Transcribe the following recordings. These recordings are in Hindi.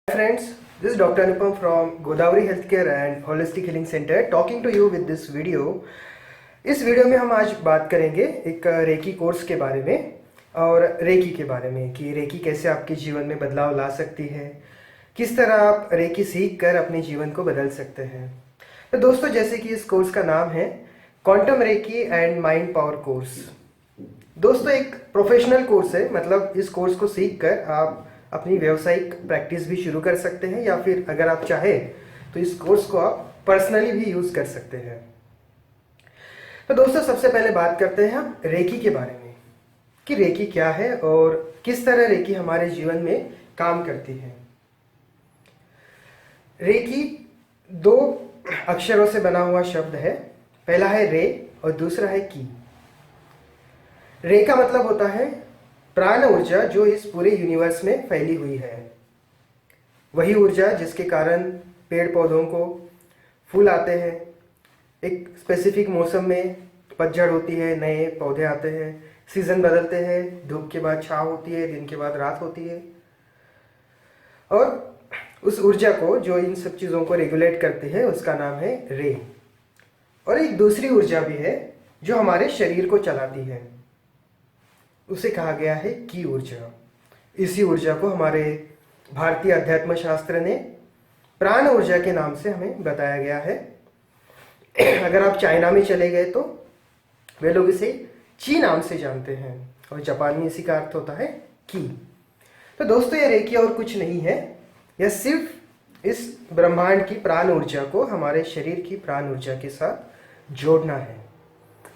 Friends, this is Dr. Anupam from Godavari Healthcare and Holistic Healing Center talking to you with this video. इस वीडियो में हम आज बात करेंगे एक रेकी कोर्स के बारे में और रेकी के बारे में कि रेकी कैसे आपके जीवन में बदलाव ला सकती है, किस तरह आप रेकी सीख कर अपने जीवन को बदल सकते हैं। तो दोस्तों, जैसे कि इस कोर्स का नाम है quantum recce and mind power course. दोस्तों, एक प्रोफेशनल कोर्स है, मतलब इस कोर्स को सीख कर आप अपनी व्यावसायिक प्रैक्टिस भी शुरू कर सकते हैं या फिर अगर आप चाहें तो इस कोर्स को आप पर्सनली भी यूज़ कर सकते हैं। तो दोस्तों, सबसे पहले बात करते हैं हम रेकी के बारे में कि रेकी क्या है और किस तरह रेकी हमारे जीवन में काम करती है। रेकी दो अक्षरों से बना हुआ शब्द है। पहला है रे और दूसरा है की। रे का मतलब होता है प्राण ऊर्जा जो इस पूरे यूनिवर्स में फैली हुई है। वही ऊर्जा जिसके कारण पेड़ पौधों को फूल आते हैं, एक स्पेसिफिक मौसम में पतझड़ होती है, नए पौधे आते हैं, सीजन बदलते हैं, धूप के बाद छाँव होती है, दिन के बाद रात होती है। और उस ऊर्जा को जो इन सब चीज़ों को रेगुलेट करती है उसका नाम है रे। और एक दूसरी ऊर्जा भी है जो हमारे शरीर को चलाती है, उसे कहा गया है की ऊर्जा। इसी ऊर्जा को हमारे भारतीय अध्यात्म शास्त्र ने प्राण ऊर्जा के नाम से हमें बताया गया है। अगर आप चाइना में चले गए तो वे लोग इसे ची नाम से जानते हैं और जापान में इसी का अर्थ होता है की। तो दोस्तों, ये रेकी और कुछ नहीं है, यह सिर्फ इस ब्रह्मांड की प्राण ऊर्जा को हमारे शरीर की प्राण ऊर्जा के साथ जोड़ना है।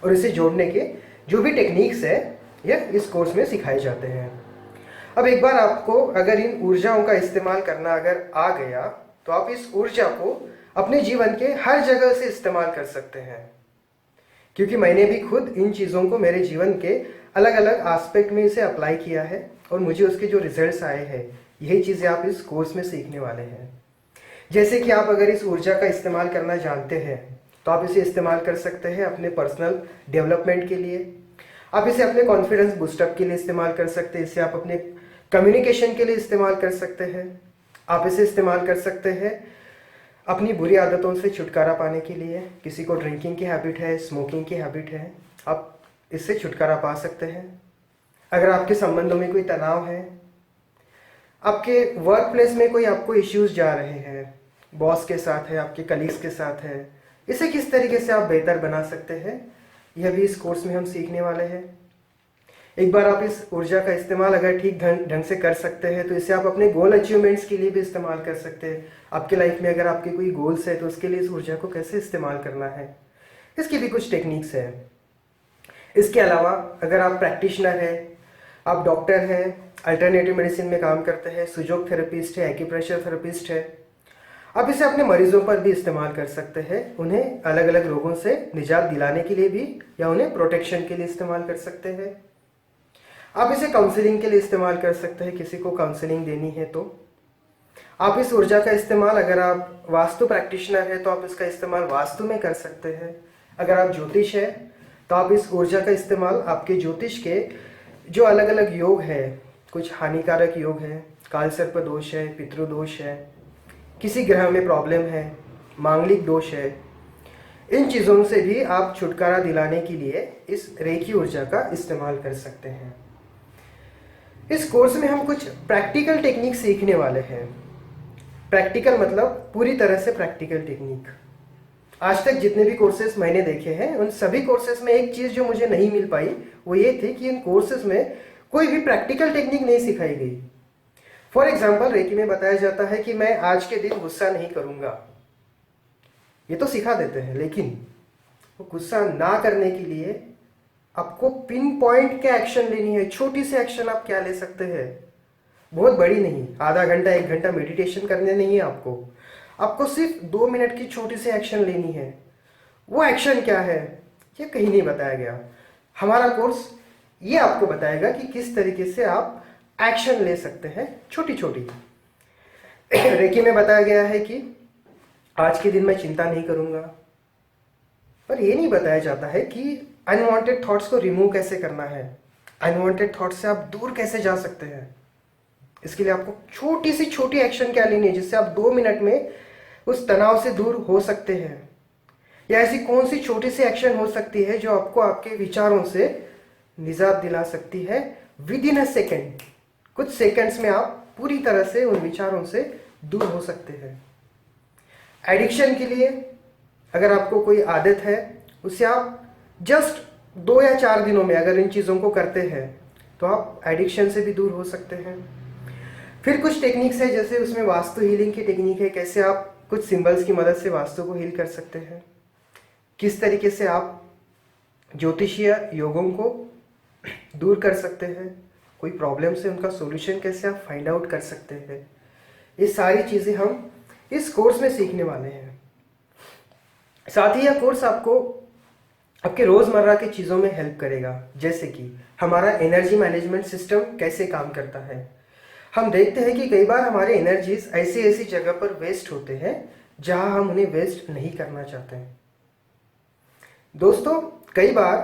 और इसे जोड़ने के जो भी टेक्निक्स है यह इस कोर्स में सिखाए जाते हैं। अब एक बार आपको अगर इन ऊर्जाओं का इस्तेमाल करना अगर आ गया तो आप इस ऊर्जा को अपने जीवन के हर जगह से इस्तेमाल कर सकते हैं, क्योंकि मैंने भी खुद इन चीज़ों को मेरे जीवन के अलग अलग एस्पेक्ट में इसे अप्लाई किया है और मुझे उसके जो रिजल्ट्स आए हैं यही चीज़ें आप इस कोर्स में सीखने वाले हैं। जैसे कि आप अगर इस ऊर्जा का इस्तेमाल करना जानते हैं तो आप इसे इस्तेमाल कर सकते हैं अपने पर्सनल डेवलपमेंट के लिए, आप इसे अपने कॉन्फिडेंस बूस्टअप के लिए इस्तेमाल कर सकते हैं, इसे आप अपने कम्युनिकेशन के लिए इस्तेमाल कर सकते हैं, आप इसे इस्तेमाल कर सकते हैं अपनी बुरी आदतों से छुटकारा पाने के लिए। किसी को ड्रिंकिंग की हैबिट है, स्मोकिंग की हैबिट है, आप इससे छुटकारा पा सकते हैं। अगर आपके संबंधों में कोई तनाव है, आपके वर्क प्लेस में कोई आपको इश्यूज जा रहे हैं, बॉस के साथ है, आपके कलीग्स के साथ है, इसे किस तरीके से आप बेहतर बना सकते हैं यह भी इस कोर्स में हम सीखने वाले हैं। एक बार आप इस ऊर्जा का इस्तेमाल अगर ठीक ढंग से कर सकते हैं तो इसे आप अपने गोल अचीवमेंट्स के लिए भी इस्तेमाल कर सकते हैं। आपके लाइफ में अगर आपके कोई गोल्स है तो उसके लिए इस ऊर्जा को कैसे इस्तेमाल करना है, इसकी भी कुछ टेक्निक्स है। इसके अलावा अगर आप प्रैक्टिशनर हैं, आप डॉक्टर हैं, अल्टरनेटिव मेडिसिन में काम करते हैं, सुजोग थेरेपिस्ट है, एक्यूप्रेशर थेरेपिस्ट है, आप इसे अपने मरीजों पर भी इस्तेमाल कर सकते हैं, उन्हें अलग अलग रोगों से निजात दिलाने के लिए भी या उन्हें प्रोटेक्शन के लिए इस्तेमाल कर सकते हैं। आप इसे काउंसलिंग के लिए इस्तेमाल कर सकते हैं, किसी को काउंसलिंग देनी है तो। आप इस ऊर्जा का इस्तेमाल, अगर आप वास्तु प्रैक्टिशनर है तो आप इसका इस्तेमाल वास्तु में कर सकते हैं। अगर आप ज्योतिष है तो आप इस ऊर्जा का इस्तेमाल आपके ज्योतिष के जो अलग अलग योग है, कुछ हानिकारक योग है, काल सर्प दोष है, पितृदोष है, किसी ग्रह में प्रॉब्लम है, मांगलिक दोष है, इन चीज़ों से भी आप छुटकारा दिलाने के लिए इस रेकी ऊर्जा का इस्तेमाल कर सकते हैं। इस कोर्स में हम कुछ प्रैक्टिकल टेक्निक सीखने वाले हैं। प्रैक्टिकल मतलब पूरी तरह से प्रैक्टिकल टेक्निक। आज तक जितने भी कोर्सेज मैंने देखे हैं उन सभी कोर्सेज में एक चीज़ जो मुझे नहीं मिल पाई वो ये थी कि इन कोर्सेज में कोई भी प्रैक्टिकल टेक्निक नहीं सिखाई गई। फॉर एग्जाम्पल, रेकी में बताया जाता है कि मैं आज के दिन गुस्सा नहीं करूंगा, ये तो सिखा देते हैं, लेकिन वो गुस्सा ना करने के लिए आपको पिन पॉइंट क्या एक्शन लेनी है। छोटी सी एक्शन आप क्या ले सकते हैं, बहुत बड़ी नहीं, आधा घंटा 1 घंटा मेडिटेशन करने नहीं है आपको सिर्फ 2 मिनट की छोटी सी एक्शन लेनी है। वो एक्शन क्या है ये कहीं नहीं बताया गया। हमारा कोर्स ये आपको बताएगा कि किस तरीके से आप एक्शन ले सकते हैं छोटी छोटी। रेकी में बताया गया है कि आज के दिन मैं चिंता नहीं करूंगा, पर यह नहीं बताया जाता है कि अनवांटेड थॉट्स को रिमूव कैसे करना है, अनवांटेड थॉट्स से आप दूर कैसे जा सकते हैं। इसके लिए आपको छोटी से छोटी एक्शन क्या लेनी है जिससे आप 2 मिनट में उस तनाव से दूर हो सकते हैं। या ऐसी कौन सी छोटी सी एक्शन हो सकती है जो आपको आपके विचारों से निजात दिला सकती है विद इन अ सेकेंड। कुछ सेकंड्स में आप पूरी तरह से उन विचारों से दूर हो सकते हैं। एडिक्शन के लिए अगर आपको कोई आदत है, उसे आप जस्ट 2 या 4 दिनों में अगर इन चीज़ों को करते हैं तो आप एडिक्शन से भी दूर हो सकते हैं। फिर कुछ टेक्निक्स है, जैसे उसमें वास्तु हीलिंग की टेक्निक है, कैसे आप कुछ सिंबल्स की मदद से वास्तु को हील कर सकते हैं, किस तरीके से आप ज्योतिषीय योगों को दूर कर सकते हैं, कोई प्रॉब्लम से उनका सॉल्यूशन कैसे आप फाइंड आउट कर सकते हैं। ये सारी चीज़ें हम इस कोर्स में सीखने वाले हैं। साथ ही यह कोर्स आपको आपके रोज़मर्रा की चीज़ों में हेल्प करेगा, जैसे कि हमारा एनर्जी मैनेजमेंट सिस्टम कैसे काम करता है। हम देखते हैं कि कई बार हमारे एनर्जीज ऐसी ऐसी जगह पर वेस्ट होते हैं जहां हम उन्हें वेस्ट नहीं करना चाहते हैं। दोस्तों, कई बार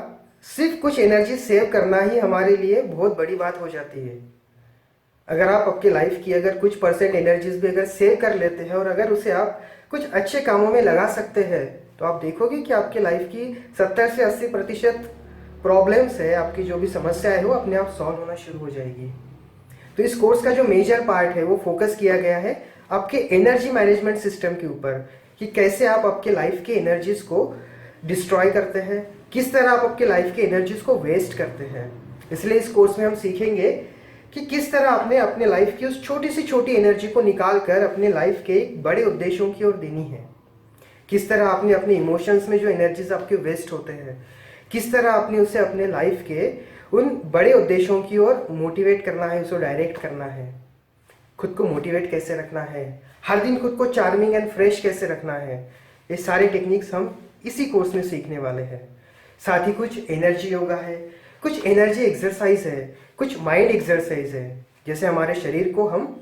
सिर्फ कुछ एनर्जी सेव करना ही हमारे लिए बहुत बड़ी बात हो जाती है। अगर आप आपकी लाइफ की अगर कुछ परसेंट एनर्जीज भी अगर सेव कर लेते हैं और अगर उसे आप कुछ अच्छे कामों में लगा सकते हैं तो आप देखोगे कि आपके लाइफ की 70 से 80% प्रॉब्लम्स है, आपकी जो भी समस्या है वो अपने आप सॉल्व होना शुरू हो जाएगी। तो इस कोर्स का जो मेजर पार्ट है वो फोकस किया गया है आपके एनर्जी मैनेजमेंट सिस्टम के ऊपर, कि कैसे आप आपके लाइफ के एनर्जीज को डिस्ट्रॉय करते हैं, किस तरह आप आपके लाइफ के एनर्जीज को वेस्ट करते हैं। इसलिए इस कोर्स में हम सीखेंगे कि किस तरह आपने अपने लाइफ की उस छोटी से छोटी एनर्जी को निकाल कर अपने लाइफ के बड़े उद्देश्यों की ओर देनी है। किस तरह आपने अपने इमोशंस में जो एनर्जीज आपके वेस्ट होते हैं, किस तरह आपने उसे अपने लाइफ के उन बड़े उद्देश्यों की ओर मोटिवेट करना है, उसे डायरेक्ट करना है। खुद को मोटिवेट कैसे रखना है, हर दिन खुद को चार्मिंग एंड फ्रेश कैसे रखना है, ये सारे टेक्निक्स हम इसी कोर्स में सीखने वाले हैं। साथ ही कुछ एनर्जी योगा है, कुछ एनर्जी एक्सरसाइज है, कुछ माइंड एक्सरसाइज है, जैसे हमारे शरीर को हम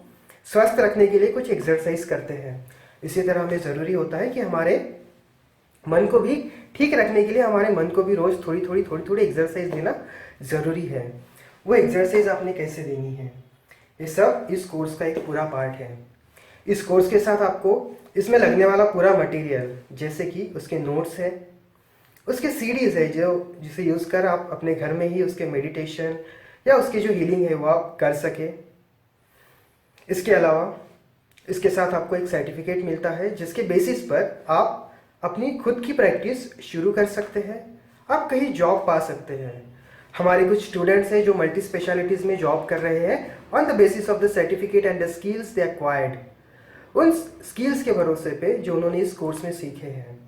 स्वस्थ रखने के लिए कुछ एक्सरसाइज करते हैं। इसी तरह हमें ज़रूरी होता है कि हमारे मन को भी ठीक रखने के लिए हमारे मन को भी रोज़ थोड़ी थोड़ी एक्सरसाइज देना ज़रूरी है। वो एक्सरसाइज आपने कैसे देनी है, ये सब इस कोर्स का एक पूरा पार्ट है। इस कोर्स के साथ आपको इसमें लगने वाला पूरा मटेरियल, जैसे कि उसके नोट्स है, उसके सीडीज़ है जो जिसे यूज़ कर आप अपने घर में ही उसके मेडिटेशन या उसकी जो हीलिंग है वो आप कर सके। इसके अलावा इसके साथ आपको एक सर्टिफिकेट मिलता है जिसके बेसिस पर आप अपनी खुद की प्रैक्टिस शुरू कर सकते हैं, आप कहीं जॉब पा सकते हैं। हमारे कुछ स्टूडेंट्स हैं जो मल्टी स्पेशलिटीज़ में जॉब कर रहे हैं on the basis of the certificate and the skills they acquired, उन स्किल्स के भरोसे पे जो उन्होंने इस कोर्स में सीखे हैं।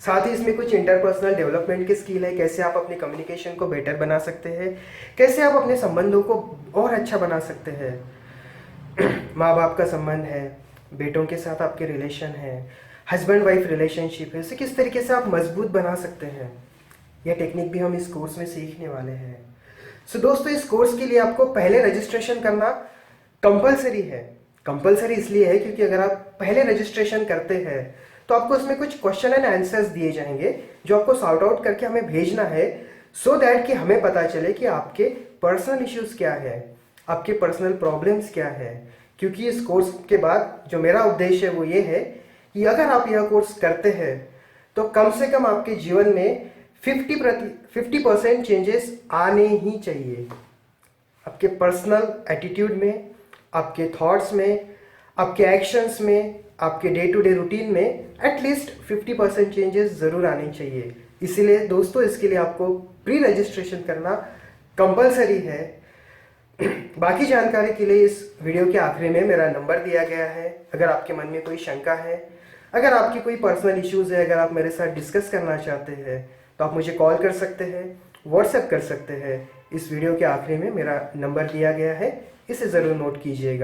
साथ ही इसमें कुछ इंटरपर्सनल डेवलपमेंट की स्किल है, कैसे आप अपने कम्युनिकेशन को बेटर बना सकते हैं, कैसे आप अपने संबंधों को और अच्छा बना सकते हैं। माँ बाप का संबंध है, बेटों के साथ आपके रिलेशन है, हस्बैंड वाइफ रिलेशनशिप है, इसे किस तरीके से आप मजबूत बना सकते हैं, यह टेक्निक भी हम इस कोर्स में सीखने वाले हैं। सो दोस्तों, इस कोर्स के लिए आपको पहले रजिस्ट्रेशन करना कंपलसरी है। कंपलसरी इसलिए है क्योंकि अगर आप पहले रजिस्ट्रेशन करते हैं तो आपको उसमें कुछ क्वेश्चन एंड आंसर्स दिए जाएंगे जो आपको सॉर्ट आउट करके हमें भेजना है, सो दैट कि हमें पता चले कि आपके पर्सनल इश्यूज क्या है, आपके पर्सनल प्रॉब्लम्स क्या है। क्योंकि इस कोर्स के बाद जो मेरा उद्देश्य है वो ये है कि अगर आप यह कोर्स करते हैं तो कम से कम आपके जीवन में 50% चेंजेस आने ही चाहिए। आपके पर्सनल एटीट्यूड में, आपके थॉट्स में, आपके एक्शंस में, आपके डे टू डे रूटीन में एटलीस्ट 50% चेंजेस ज़रूर आने चाहिए। इसीलिए दोस्तों, इसके लिए आपको प्री रजिस्ट्रेशन करना कंपलसरी है। बाकी जानकारी के लिए इस वीडियो के आखिरी में मेरा नंबर दिया गया है। अगर आपके मन में कोई शंका है, अगर आपकी कोई पर्सनल इश्यूज़ है, अगर आप मेरे साथ डिस्कस करना चाहते हैं तो आप मुझे कॉल कर सकते हैं, व्हाट्सएप कर सकते हैं। इस वीडियो के आखिरी में मेरा नंबर दिया गया है, इसे ज़रूर नोट कीजिएगा।